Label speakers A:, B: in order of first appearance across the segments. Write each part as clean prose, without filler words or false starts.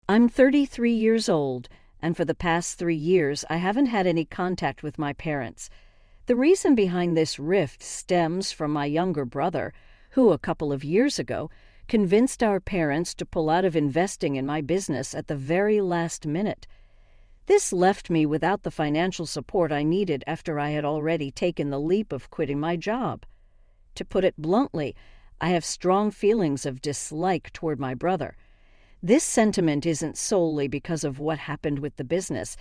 A: I'm 33 years old, and for the past 3 years I haven't had any contact with my parents. The reason behind this rift stems from my younger brother, who a couple of years ago convinced our parents to pull out of investing in my business at the very last minute. This left me without the financial support I needed after I had already taken the leap of quitting my job. To put it bluntly, I have strong feelings of dislike toward my brother. This sentiment isn't solely because of what happened with the business.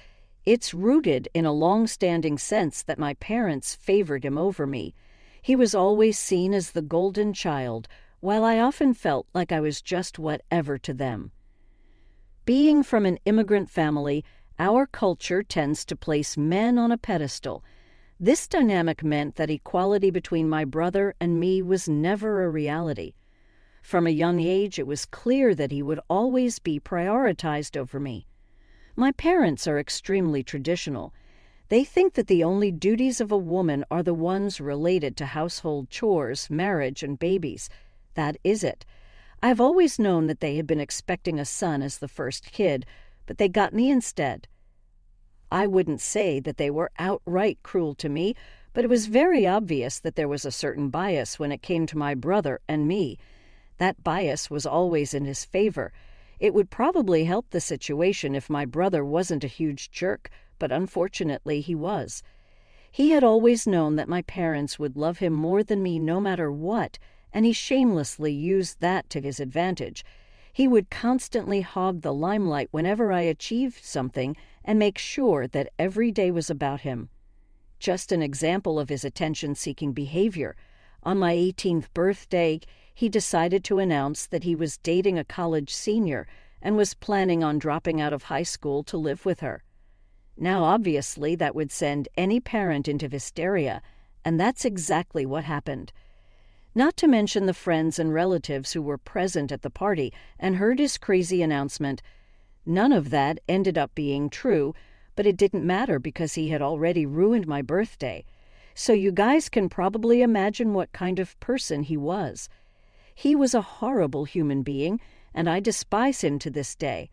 A: It's rooted in a long-standing sense that my parents favored him over me. He was always seen as the golden child, while I often felt like I was just whatever to them. Being from an immigrant family, our culture tends to place men on a pedestal. This dynamic meant that equality between my brother and me was never a reality. From a young age, it was clear that he would always be prioritized over me. My parents are extremely traditional. They think that the only duties of a woman are the ones related to household chores, marriage, and babies. That is it. I've always known that they had been expecting a son as the first kid, but they got me instead. I wouldn't say that they were outright cruel to me, but it was very obvious that there was a certain bias when it came to my brother and me. That bias was always in his favor. It would probably help the situation if my brother wasn't a huge jerk, but unfortunately he was. He had always known that my parents would love him more than me no matter what, and he shamelessly used that to his advantage. He would constantly hog the limelight whenever I achieved something and make sure that every day was about him. Just an example of his attention-seeking behavior. On my 18th birthday, he decided to announce that he was dating a college senior and was planning on dropping out of high school to live with her. Now, obviously, that would send any parent into hysteria, and that's exactly what happened. Not to mention the friends and relatives who were present at the party and heard his crazy announcement. None of that ended up being true, but it didn't matter because he had already ruined my birthday. So you guys can probably imagine what kind of person he was. He was a horrible human being, and I despise him to this day.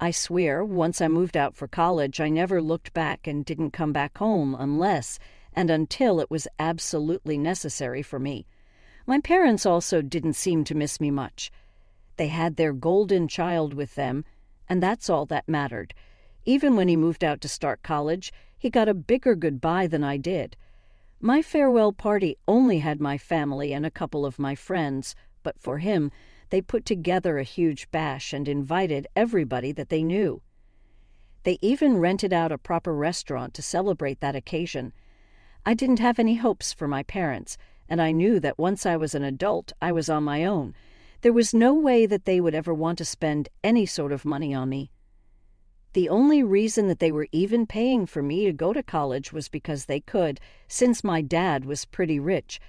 A: I swear, once I moved out for college, I never looked back and didn't come back home unless and until it was absolutely necessary for me. My parents also didn't seem to miss me much. They had their golden child with them, and that's all that mattered. Even when he moved out to start college, he got a bigger goodbye than I did. My farewell party only had my family and a couple of my friends, but for him, they put together a huge bash and invited everybody that they knew. They even rented out a proper restaurant to celebrate that occasion. I didn't have any hopes for my parents, and I knew that once I was an adult, I was on my own. There was no way that they would ever want to spend any sort of money on me. The only reason that they were even paying for me to go to college was because they could, since my dad was pretty rich.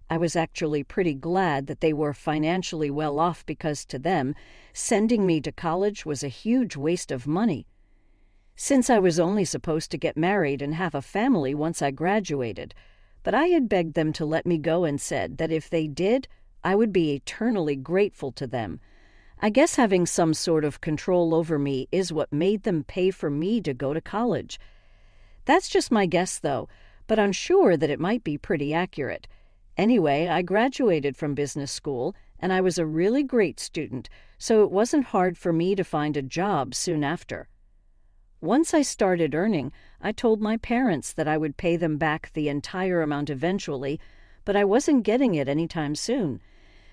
A: I was actually pretty glad that they were financially well off because to them, sending me to college was a huge waste of money. Since I was only supposed to get married and have a family once I graduated, but I had begged them to let me go and said that if they did, I would be eternally grateful to them. I guess having some sort of control over me is what made them pay for me to go to college. That's just my guess, though, but I'm sure that it might be pretty accurate. Anyway, I graduated from business school, and I was a really great student, so it wasn't hard for me to find a job soon after. Once I started earning, I told my parents that I would pay them back the entire amount eventually, but I wasn't getting it anytime soon.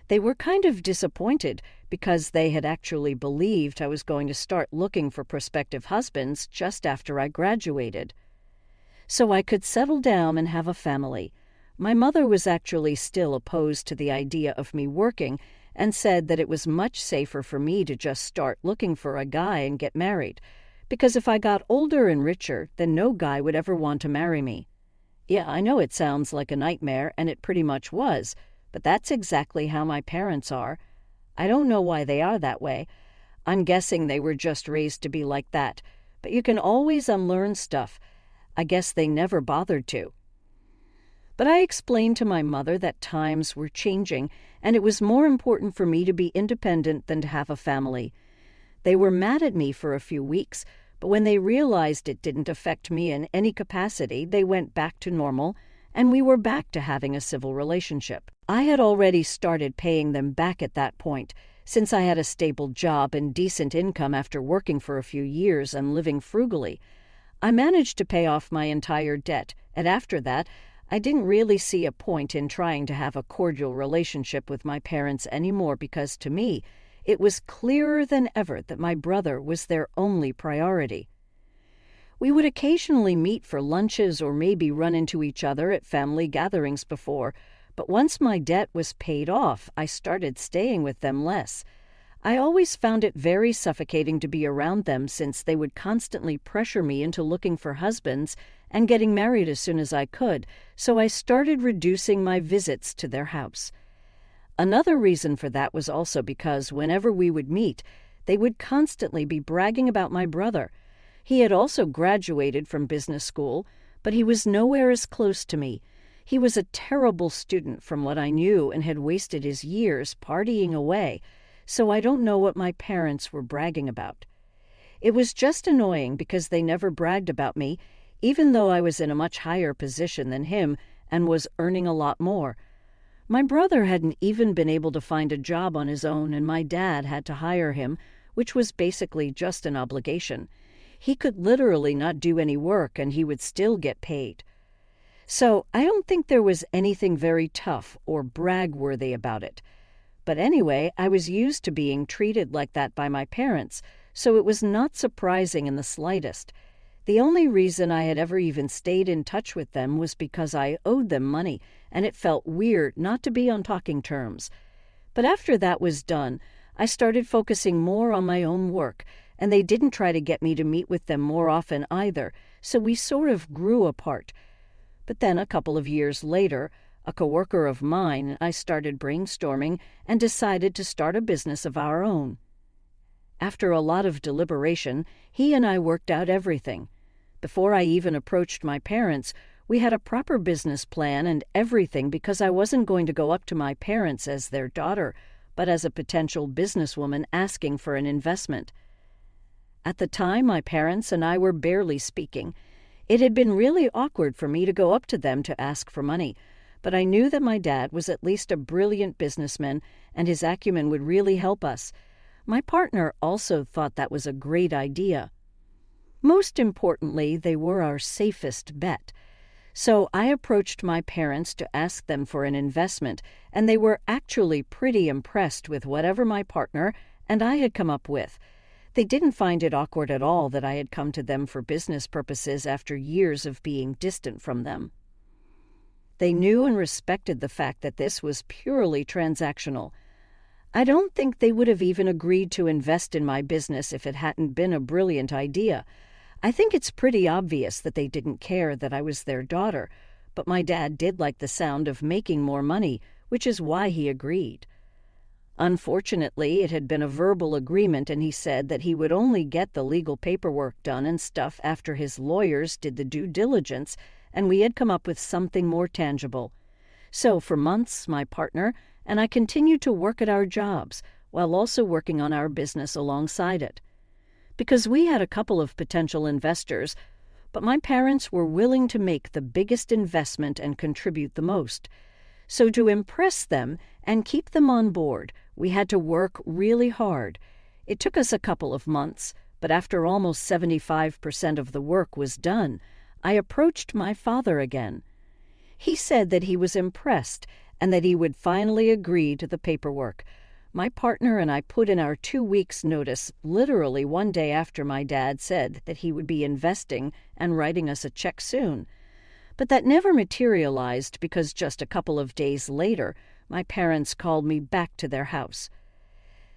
A: They were kind of disappointed because they had actually believed I was going to start looking for prospective husbands just after I graduated. So I could settle down and have a family. My mother was actually still opposed to the idea of me working and said that it was much safer for me to just start looking for a guy and get married, because if I got older and richer, then no guy would ever want to marry me. Yeah, I know it sounds like a nightmare, and it pretty much was, but that's exactly how my parents are. I don't know why they are that way. I'm guessing they were just raised to be like that, but you can always unlearn stuff. I guess they never bothered to. But I explained to my mother that times were changing, and it was more important for me to be independent than to have a family. They were mad at me for a few weeks, but when they realized it didn't affect me in any capacity, they went back to normal, and we were back to having a civil relationship. I had already started paying them back at that point, since I had a stable job and decent income after working for a few years and living frugally. I managed to pay off my entire debt, and after that, I didn't really see a point in trying to have a cordial relationship with my parents anymore because, to me, it was clearer than ever that my brother was their only priority. We would occasionally meet for lunches or maybe run into each other at family gatherings before, but once my debt was paid off, I started staying with them less. I always found it very suffocating to be around them since they would constantly pressure me into looking for husbands and getting married as soon as I could, so I started reducing my visits to their house. Another reason for that was also because whenever we would meet, they would constantly be bragging about my brother. He had also graduated from business school, but he was nowhere as close to me. He was a terrible student from what I knew and had wasted his years partying away, so I don't know what my parents were bragging about. It was just annoying because they never bragged about me, even though I was in a much higher position than him and was earning a lot more. My brother hadn't even been able to find a job on his own, and my dad had to hire him, which was basically just an obligation. He could literally not do any work, and he would still get paid. So I don't think there was anything very tough or brag-worthy about it. But anyway, I was used to being treated like that by my parents, so it was not surprising in the slightest. The only reason I had ever even stayed in touch with them was because I owed them money, and it felt weird not to be on talking terms. But after that was done, I started focusing more on my own work, and they didn't try to get me to meet with them more often either, so we sort of grew apart. But then a couple of years later, a coworker of mine and I started brainstorming and decided to start a business of our own. After a lot of deliberation, he and I worked out everything. Before I even approached my parents, we had a proper business plan and everything because I wasn't going to go up to my parents as their daughter, but as a potential businesswoman asking for an investment. At the time, my parents and I were barely speaking. It had been really awkward for me to go up to them to ask for money, but I knew that my dad was at least a brilliant businessman and his acumen would really help us. My partner also thought that was a great idea. Most importantly, they were our safest bet. So I approached my parents to ask them for an investment, and they were actually pretty impressed with whatever my partner and I had come up with. They didn't find it awkward at all that I had come to them for business purposes after years of being distant from them. They knew and respected the fact that this was purely transactional. I don't think they would have even agreed to invest in my business if it hadn't been a brilliant idea. I think it's pretty obvious that they didn't care that I was their daughter, but my dad did like the sound of making more money, which is why he agreed. Unfortunately, it had been a verbal agreement, and he said that he would only get the legal paperwork done and stuff after his lawyers did the due diligence, and we had come up with something more tangible. So for months, my partner and I continued to work at our jobs while also working on our business alongside it. Because we had a couple of potential investors, but my parents were willing to make the biggest investment and contribute the most. So to impress them and keep them on board, we had to work really hard. It took us a couple of months, but after almost 75% of the work was done, I approached my father again. He said that he was impressed and that he would finally agree to the paperwork. My partner and I put in our 2 weeks' notice literally one day after my dad said that he would be investing and writing us a check soon. But that never materialized because just a couple of days later, my parents called me back to their house.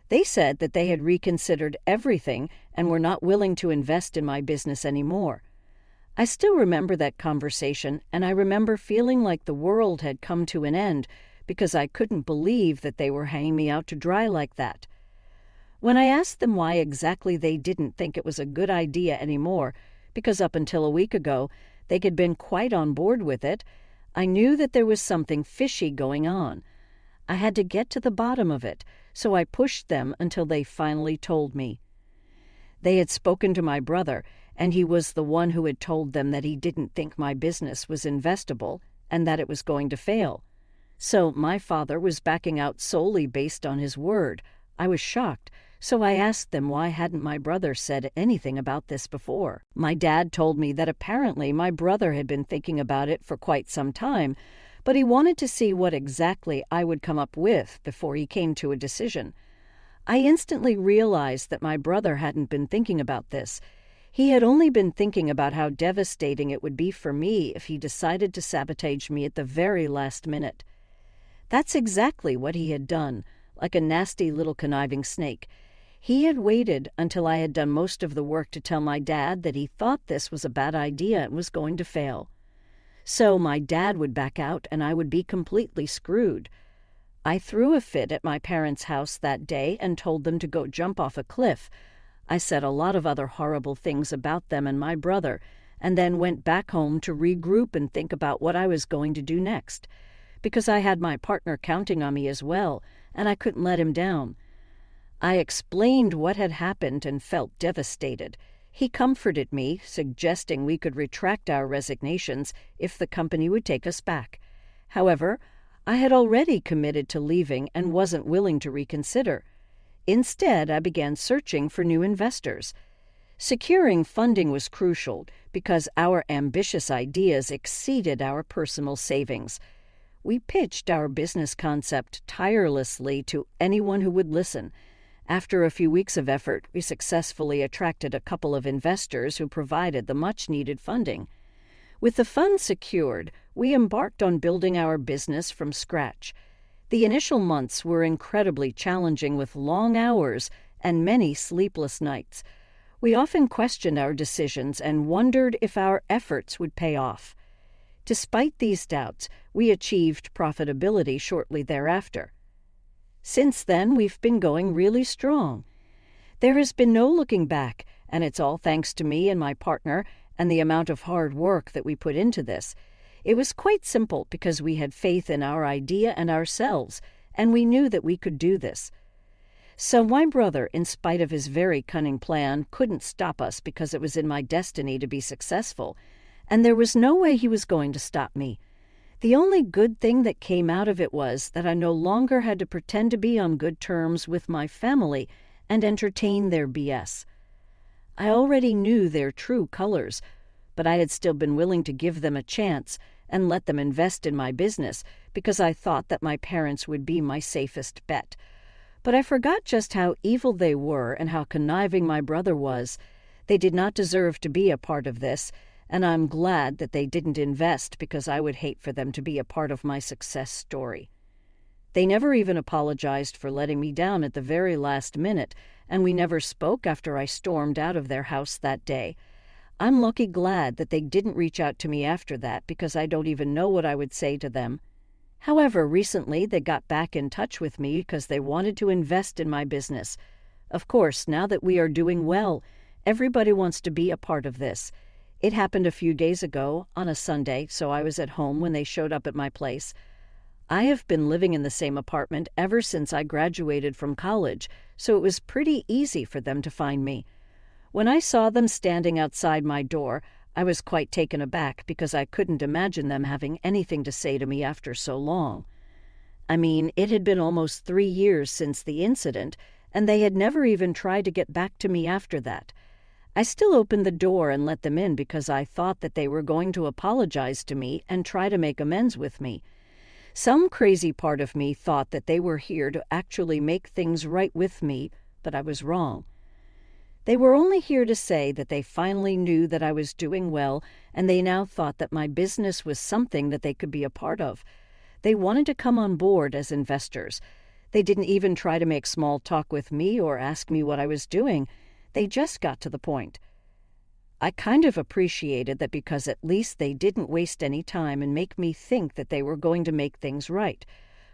A: They said that they had reconsidered everything and were not willing to invest in my business anymore. I still remember that conversation, and I remember feeling like the world had come to an end because I couldn't believe that they were hanging me out to dry like that. When I asked them why exactly they didn't think it was a good idea anymore, because up until a week ago they had been quite on board with it, I knew that there was something fishy going on. I had to get to the bottom of it, so I pushed them until they finally told me. They had spoken to my brother, and he was the one who had told them that he didn't think my business was investable and that it was going to fail. So my father was backing out solely based on his word. I was shocked, so I asked them why hadn't my brother said anything about this before. My dad told me that apparently my brother had been thinking about it for quite some time, but he wanted to see what exactly I would come up with before he came to a decision. I instantly realized that my brother hadn't been thinking about this. He had only been thinking about how devastating it would be for me if he decided to sabotage me at the very last minute. That's exactly what he had done, like a nasty little conniving snake. He had waited until I had done most of the work to tell my dad that he thought this was a bad idea and was going to fail. So my dad would back out and I would be completely screwed. I threw a fit at my parents' house that day and told them to go jump off a cliff. I said a lot of other horrible things about them and my brother, and then went back home to regroup and think about what I was going to do next, because I had my partner counting on me as well, and I couldn't let him down. I explained what had happened and felt devastated. He comforted me, suggesting we could retract our resignations if the company would take us back. However, I had already committed to leaving and wasn't willing to reconsider. Instead, I began searching for new investors. Securing funding was crucial because our ambitious ideas exceeded our personal savings. We pitched our business concept tirelessly to anyone who would listen. After a few weeks of effort, we successfully attracted a couple of investors who provided the much-needed funding. With the funds secured, we embarked on building our business from scratch. The initial months were incredibly challenging with long hours and many sleepless nights. We often questioned our decisions and wondered if our efforts would pay off. Despite these doubts, we achieved profitability shortly thereafter. Since then, we've been going really strong. There has been no looking back, and it's all thanks to me and my partner and the amount of hard work that we put into this. It was quite simple because we had faith in our idea and ourselves, and we knew that we could do this. So my brother, in spite of his very cunning plan, couldn't stop us because it was in my destiny to be successful, and there was no way he was going to stop me. The only good thing that came out of it was that I no longer had to pretend to be on good terms with my family and entertain their BS. I already knew their true colors, but I had still been willing to give them a chance and let them invest in my business because I thought that my parents would be my safest bet. But I forgot just how evil they were and how conniving my brother was. They did not deserve to be a part of this, and I'm glad that they didn't invest because I would hate for them to be a part of my success story. They never even apologized for letting me down at the very last minute, and we never spoke after I stormed out of their house that day. I'm lucky glad that they didn't reach out to me after that because I don't even know what I would say to them. However, recently they got back in touch with me because they wanted to invest in my business. Of course, now that we are doing well, everybody wants to be a part of this. It happened a few days ago, on a Sunday, so I was at home when they showed up at my place. I have been living in the same apartment ever since I graduated from college, so it was pretty easy for them to find me. When I saw them standing outside my door, I was quite taken aback because I couldn't imagine them having anything to say to me after so long. I mean, it had been almost 3 years since the incident, and they had never even tried to get back to me after that. I still opened the door and let them in because I thought that they were going to apologize to me and try to make amends with me. Some crazy part of me thought that they were here to actually make things right with me, but I was wrong. They were only here to say that they finally knew that I was doing well, and they now thought that my business was something that they could be a part of. They wanted to come on board as investors. They didn't even try to make small talk with me or ask me what I was doing. They just got to the point. I kind of appreciated that because at least they didn't waste any time and make me think that they were going to make things right.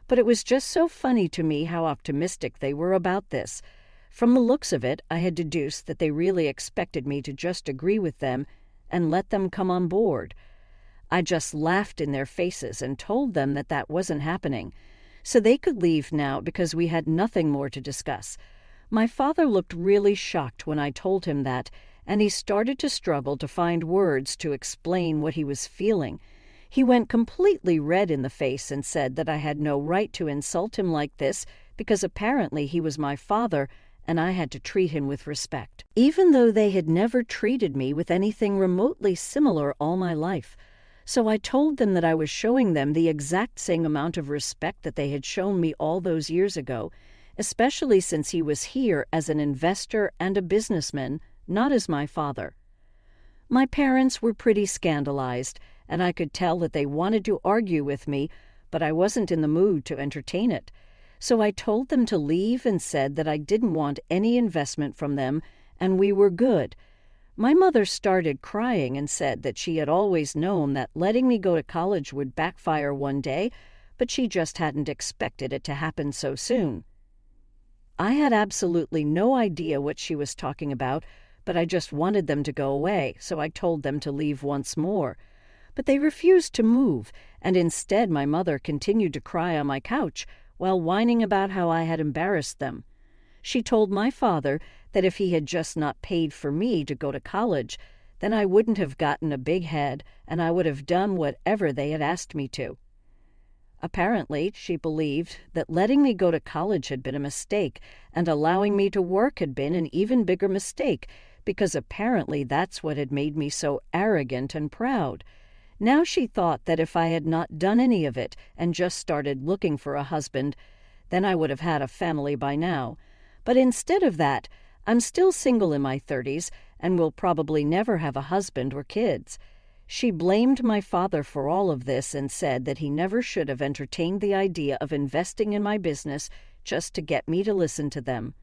A: But it was just so funny to me how optimistic they were about this. From the looks of it, I had deduced that they really expected me to just agree with them and let them come on board. I just laughed in their faces and told them that that wasn't happening, so they could leave now because we had nothing more to discuss. My father looked really shocked when I told him that, and he started to struggle to find words to explain what he was feeling. He went completely red in the face and said that I had no right to insult him like this because apparently he was my father and I had to treat him with respect, even though they had never treated me with anything remotely similar all my life. So I told them that I was showing them the exact same amount of respect that they had shown me all those years ago, especially since he was here as an investor and a businessman, not as my father. My parents were pretty scandalized, and I could tell that they wanted to argue with me, but I wasn't in the mood to entertain it. So I told them to leave and said that I didn't want any investment from them, and we were good. My mother started crying and said that she had always known that letting me go to college would backfire one day, but she just hadn't expected it to happen so soon. I had absolutely no idea what she was talking about, but I just wanted them to go away, so I told them to leave once more. But they refused to move, and instead my mother continued to cry on my couch while whining about how I had embarrassed them. She told my father that if he had just not paid for me to go to college, then I wouldn't have gotten a big head and I would have done whatever they had asked me to. Apparently, she believed that letting me go to college had been a mistake and allowing me to work had been an even bigger mistake because apparently that's what had made me so arrogant and proud. Now she thought that if I had not done any of it and just started looking for a husband, then I would have had a family by now. But instead of that, I'm still single in my 30s and will probably never have a husband or kids. She blamed my father for all of this and said that he never should have entertained the idea of investing in my business just to get me to listen to them.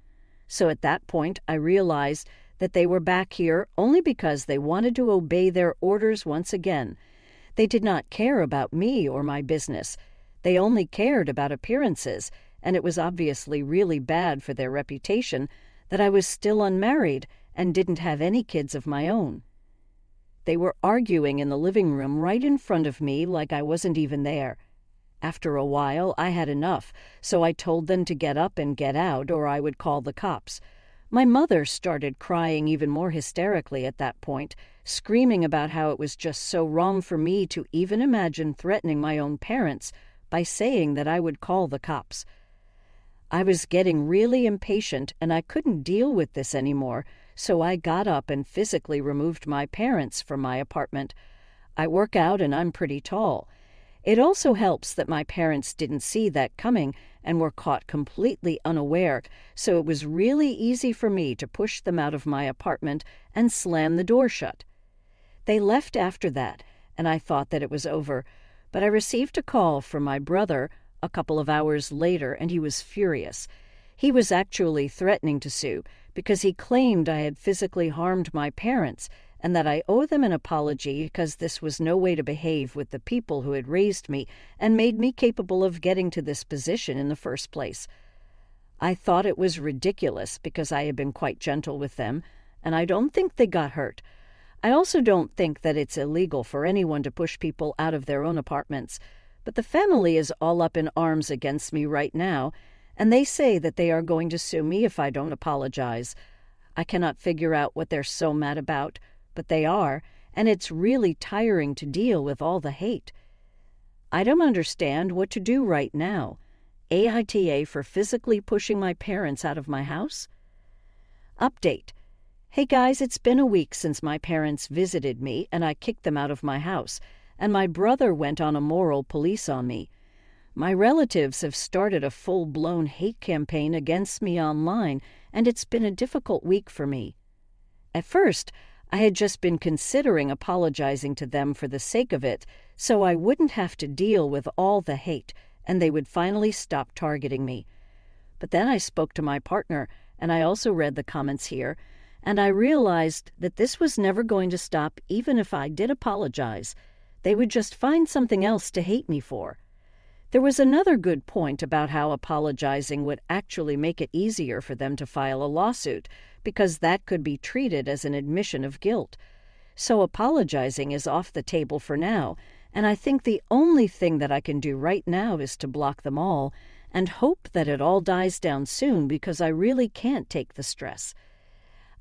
A: So at that point, I realized that they were back here only because they wanted to obey their orders once again. They did not care about me or my business. They only cared about appearances, and it was obviously really bad for their reputation that I was still unmarried and didn't have any kids of my own. They were arguing in the living room right in front of me like I wasn't even there. After a while, I had enough, so I told them to get up and get out or I would call the cops. My mother started crying even more hysterically at that point, screaming about how it was just so wrong for me to even imagine threatening my own parents by saying that I would call the cops. I was getting really impatient and I couldn't deal with this anymore, so I got up and physically removed my parents from my apartment. I work out and I'm pretty tall. It also helps that my parents didn't see that coming and were caught completely unaware, so it was really easy for me to push them out of my apartment and slam the door shut. They left after that, and I thought that it was over, but I received a call from my brother a couple of hours later, and he was furious. He was actually threatening to sue because he claimed I had physically harmed my parents and that I owe them an apology because this was no way to behave with the people who had raised me and made me capable of getting to this position in the first place. I thought it was ridiculous because I had been quite gentle with them, and I don't think they got hurt. I also don't think that it's illegal for anyone to push people out of their own apartments, but the family is all up in arms against me right now, and they say that they are going to sue me if I don't apologize. I cannot figure out what they're so mad about, but they are, and it's really tiring to deal with all the hate. I don't understand what to do right now. AITA for physically pushing my parents out of my house? Update. Hey guys, it's been a week since my parents visited me and I kicked them out of my house, and my brother went on a moral police on me. My relatives have started a full-blown hate campaign against me online, and it's been a difficult week for me. At first, I had just been considering apologizing to them for the sake of it, so I wouldn't have to deal with all the hate, and they would finally stop targeting me. But then I spoke to my partner, and I also read the comments here, and I realized that this was never going to stop even if I did apologize. They would just find something else to hate me for. There was another good point about how apologizing would actually make it easier for them to file a lawsuit, because that could be treated as an admission of guilt. So apologizing is off the table for now, and I think the only thing that I can do right now is to block them all, and hope that it all dies down soon because I really can't take the stress.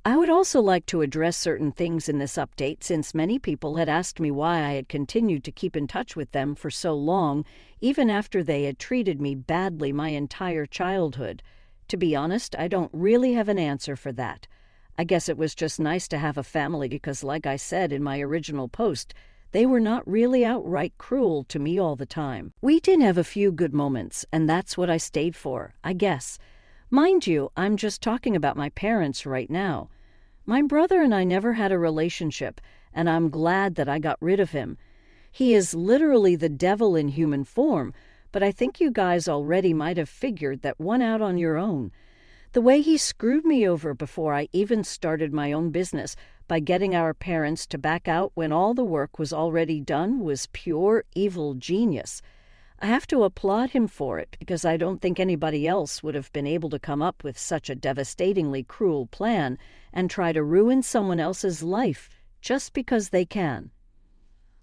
A: I would also like to address certain things in this update since many people had asked me why I had continued to keep in touch with them for so long, even after they had treated me badly my entire childhood. To be honest, I don't really have an answer for that. I guess it was just nice to have a family because, like I said in my original post, they were not really outright cruel to me all the time. We did have a few good moments, and that's what I stayed for, I guess. Mind you, I'm just talking about my parents right now. My brother and I never had a relationship, and I'm glad that I got rid of him. He is literally the devil in human form, but I think you guys already might have figured that one out on your own. The way he screwed me over before I even started my own business by getting our parents to back out when all the work was already done was pure evil genius. I have to applaud him for it because I don't think anybody else would have been able to come up with such a devastatingly cruel plan and try to ruin someone else's life just because they can.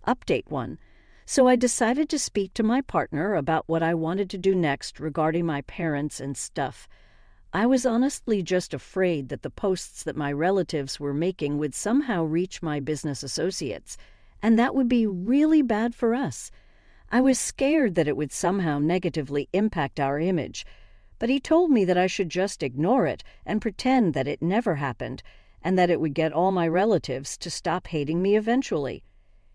A: Update 1. So I decided to speak to my partner about what I wanted to do next regarding my parents and stuff. I was honestly just afraid that the posts that my relatives were making would somehow reach my business associates, and that would be really bad for us. I was scared that it would somehow negatively impact our image, but he told me that I should just ignore it and pretend that it never happened, and that it would get all my relatives to stop hating me eventually.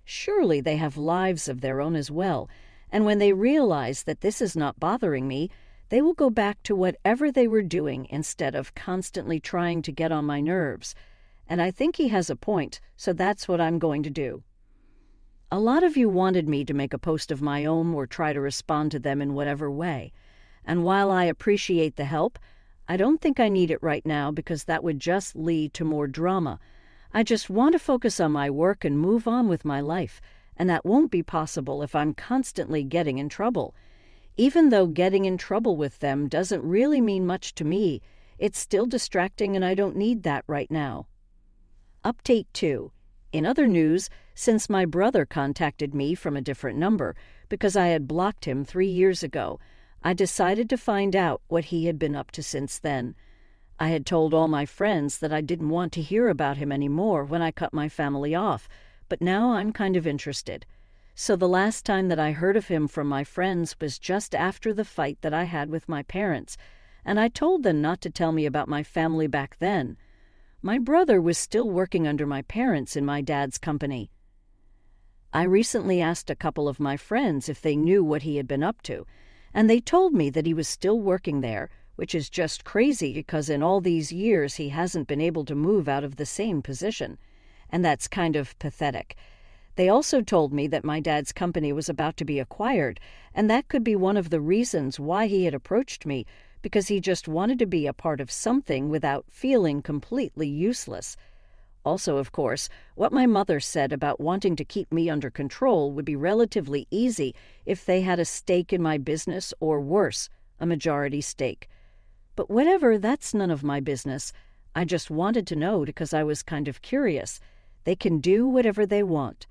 A: Surely they have lives of their own as well, and when they realize that this is not bothering me, they will go back to whatever they were doing instead of constantly trying to get on my nerves. And I think he has a point, so that's what I'm going to do. A lot of you wanted me to make a post of my own or try to respond to them in whatever way. And while I appreciate the help, I don't think I need it right now because that would just lead to more drama. I just want to focus on my work and move on with my life, and that won't be possible if I'm constantly getting in trouble. Even though getting in trouble with them doesn't really mean much to me, it's still distracting and I don't need that right now. Update 2. In other news, since my brother contacted me from a different number because I had blocked him 3 years ago, I decided to find out what he had been up to since then. I had told all my friends that I didn't want to hear about him anymore when I cut my family off, but now I'm kind of interested. So the last time that I heard of him from my friends was just after the fight that I had with my parents, and I told them not to tell me about my family back then. My brother was still working under my parents in my dad's company. I recently asked a couple of my friends if they knew what he had been up to, and they told me that he was still working there, which is just crazy because in all these years he hasn't been able to move out of the same position. And that's kind of pathetic. They also told me that my dad's company was about to be acquired, and that could be one of the reasons why he had approached me, because he just wanted to be a part of something without feeling completely useless. Also, of course, what my mother said about wanting to keep me under control would be relatively easy if they had a stake in my business or worse, a majority stake. But whatever, that's none of my business. I just wanted to know because I was kind of curious. They can do whatever they want.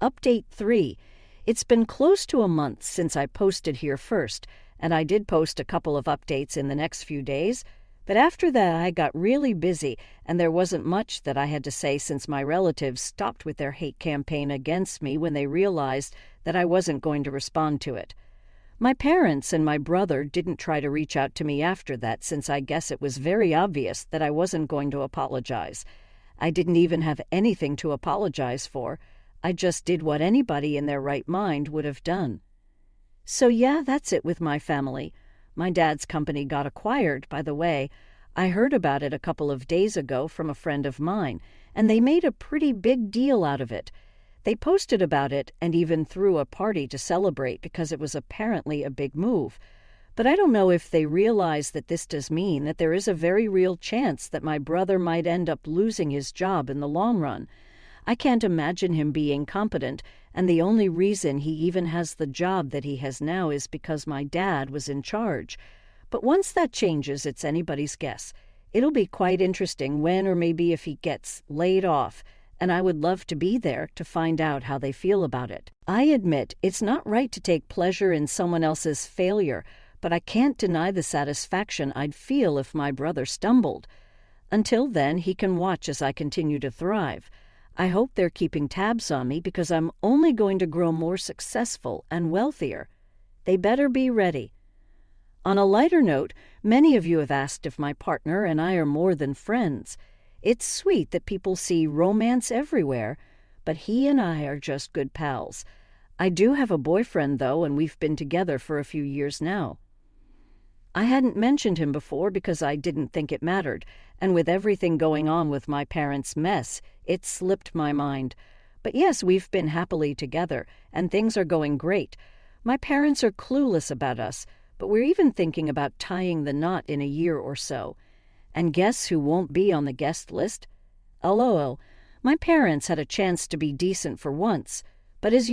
A: Update 3. It's been close to a month since I posted here first, and I did post a couple of updates in the next few days, but after that I got really busy and there wasn't much that I had to say since my relatives stopped with their hate campaign against me when they realized that I wasn't going to respond to it. My parents and my brother didn't try to reach out to me after that since I guess it was very obvious that I wasn't going to apologize. I didn't even have anything to apologize for. I just did what anybody in their right mind would have done. So yeah, that's it with my family. My dad's company got acquired, by the way. I heard about it a couple of days ago from a friend of mine, and they made a pretty big deal out of it. They posted about it and even threw a party to celebrate because it was apparently a big move. But I don't know if they realize that this does mean that there is a very real chance that my brother might end up losing his job in the long run. I can't imagine him being competent, and the only reason he even has the job that he has now is because my dad was in charge. But once that changes, it's anybody's guess. It'll be quite interesting when or maybe if he gets laid off, and I would love to be there to find out how they feel about it. I admit it's not right to take pleasure in someone else's failure, but I can't deny the satisfaction I'd feel if my brother stumbled. Until then, he can watch as I continue to thrive. I hope they're keeping tabs on me because I'm only going to grow more successful and wealthier. They better be ready. On a lighter note, many of you have asked if my partner and I are more than friends. It's sweet that people see romance everywhere, but he and I are just good pals. I do have a boyfriend, though, and we've been together for a few years now. I hadn't mentioned him before because I didn't think it mattered, and with everything going on with my parents' mess, it slipped my mind. But yes, we've been happily together, and things are going great. My parents are clueless about us, but we're even thinking about tying the knot in a year or so. And guess who won't be on the guest list? LOL. My parents had a chance to be decent for once, but as